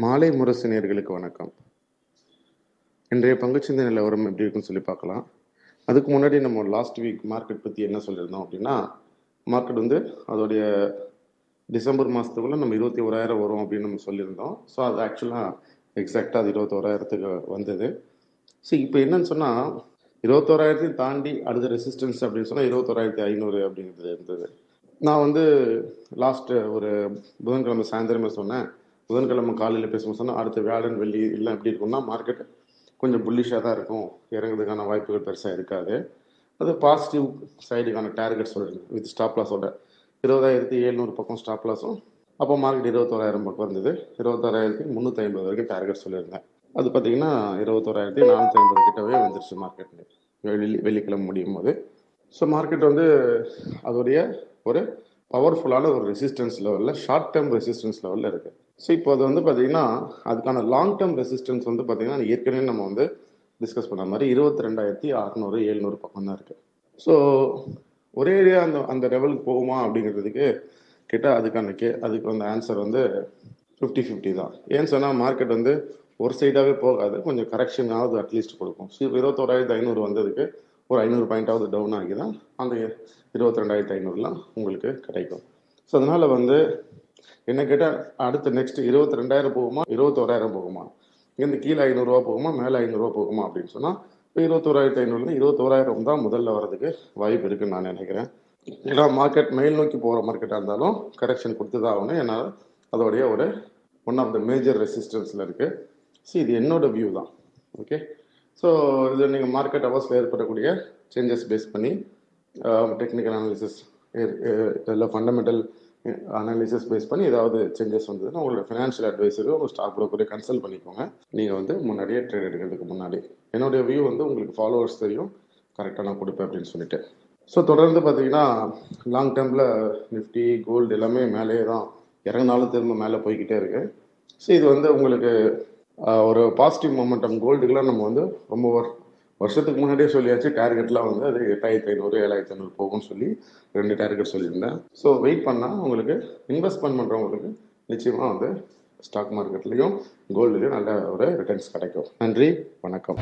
மாலை முரசு நேயர்களுக்கு வணக்கம். இன்றைய பங்குச்சந்தை நிலவரம் எப்படி இருக்குன்னு சொல்லி பார்க்கலாம். அதுக்கு முன்னாடி நம்ம லாஸ்ட் வீக் மார்க்கெட் பற்றி என்ன சொல்லியிருந்தோம் அப்படின்னா, மார்க்கெட் வந்து அதோடைய டிசம்பர் மாதத்துக்குள்ளே நம்ம 21,000 வரும் அப்படின்னு நம்ம சொல்லியிருந்தோம். ஸோ அது ஆக்சுவலாக எக்ஸாக்டாக அது 21,000க்கு வந்தது. ஸோ இப்போ என்னன்னு சொன்னால் 21,000 தாண்டி அடுத்த ரெசிஸ்டன்ஸ் அப்படின்னு சொன்னால் 21,500 அப்படிங்கிறது இருந்தது. நான் வந்து லாஸ்ட்டு ஒரு புதன்கிழமை சாயந்தரமே சொன்னேன். புதன்கிழமை காலையில் பேசும்போது சொன்னால் அடுத்த வியாழன் வெள்ளி எல்லாம் எப்படி இருக்கும்னா மார்க்கெட் கொஞ்சம் புல்லிஷாக தான் இருக்கும், இறங்குறதுக்கான வாய்ப்புகள் பெருசாக இருக்காது. அது பாசிட்டிவ் சைடுக்கான டார்கெட் சொல்கிறேன் வித் ஸ்டாப் லாஸோட 20,700 பக்கம் ஸ்டாப் லாஸும். அப்போ மார்க்கெட் 21,000 பக்கம் இருந்தது. 21,350 வரைக்கும் டார்கெட் சொல்லியிருந்தேன். அது பார்த்தீங்கன்னா 21,450 கிட்டவே வந்துருச்சு மார்க்கெட் வெள்ளிக்கிழமை முடியும் போது. ஸோ மார்க்கெட் வந்து அதோடைய ஒரு பவர்ஃபுல்லான ஒரு ரெசிஸ்டன்ஸ் லெவலில் ஷார்ட் டேர்ம் ரெசிஸ்டன்ஸ் லெவலில் இருக்குது. ஸோ இப்போ அது வந்து பார்த்திங்கன்னா அதுக்கான லாங் டேர்ம் ரெசிஸ்டன்ஸ் வந்து பார்த்திங்கன்னா ஏற்கனவே நம்ம வந்து டிஸ்கஸ் பண்ண மாதிரி 22,600 700 பக்கம் தான் இருக்குது. ஸோ ஒரே அந்த அந்த லெவலுக்கு போகுமா அப்படிங்கிறதுக்கு கேட்டால் அதுக்கு வந்து ஆன்சர் வந்து 50-50 தான். ஏன்னு சொன்னால் மார்க்கெட் வந்து ஒரு சைடாகவே போகாது, கொஞ்சம் கரெக்ஷனாவது அட்லீஸ்ட் கொடுக்கும். ஸோ 21,500 வந்ததுக்கு ஒரு 500 பாயிண்டாவது டவுன் ஆகி தான் அந்த 22,500லாம் உங்களுக்கு கிடைக்கும். ஸோ அதனால் வந்து என்ன கேட்டால் அடுத்த நெக்ஸ்ட் 22,000 போகுமா 21,000 போகுமா, இங்கேருந்து கீழே 500 போகுமா மேலே 500 போகுமா அப்படின்னு சொன்னால் இப்போ 21,500 21,000 தான் முதல்ல வர்றதுக்கு வாய்ப்பு இருக்குன்னு நான் நினைக்கிறேன். ஏன்னா மார்க்கெட் மேல் நோக்கி போகிற மார்க்கெட்டாக இருந்தாலும் கரெக்ஷன் கொடுத்து தான் ஆகணும். ஏன்னா அதோடைய ஒரு ஒன் ஆஃப் த மேஜர் ரெசிஸ்டன்ஸில் இருக்குது. ஸோ இது என்னோட வியூ தான். ஓகே, ஸோ இது நீங்கள் மார்க்கெட் ஹவர்ஸில் ஏற்படக்கூடிய சேஞ்சஸ் பேஸ் பண்ணி டெக்னிக்கல் அனாலிசிஸ் இல்லை ஃபண்டமெண்டல் அனாலிசிஸ் பேஸ் பண்ணி ஏதாவது சேஞ்சஸ் வந்ததுன்னா உங்களோட ஃபினான்ஷியல் அட்வைஸரோ உங்கள் ஸ்டாக் ப்ரோக்கரே கன்சல்ட் பண்ணிக்கோங்க. நீங்கள் வந்து முன்னாடியே ட்ரேட் எடுக்கிறதுக்கு முன்னாடி என்னுடைய வியூ வந்து உங்களுக்கு ஃபாலோவர்ஸ் தெரியும், கரெக்டாக நான் கொடுப்பேன் அப்படின்னு சொல்லிட்டு. ஸோ தொடர்ந்து பார்த்தீங்கன்னா லாங் டேர்மில் நிஃப்டி கோல்டு எல்லாமே மேலேயே தான், இறங்கினாலும் திரும்ப மேலே போய்கிட்டே இருக்குது. ஸோ இது வந்து உங்களுக்கு ஒரு பாசிட்டிவ் மொமெண்டம். கோல்டுக்கெலாம் நம்ம வந்து ரொம்ப வருஷத்துக்கு முன்னாடியே சொல்லியாச்சு, டார்கெட்லாம் வந்து அது 8,500 7,500 போகும்னு சொல்லி 2 டார்கெட் சொல்லியிருந்தேன். ஸோ வெயிட் பண்ணால் உங்களுக்கு இன்வெஸ்ட்மெண்ட் பண்ணுறவங்களுக்கு நிச்சயமாக வந்து ஸ்டாக் மார்க்கெட்லேயும் கோல்டுலேயும் நல்ல ஒரு ரிட்டர்ன்ஸ் கிடைக்கும். நன்றி, வணக்கம்.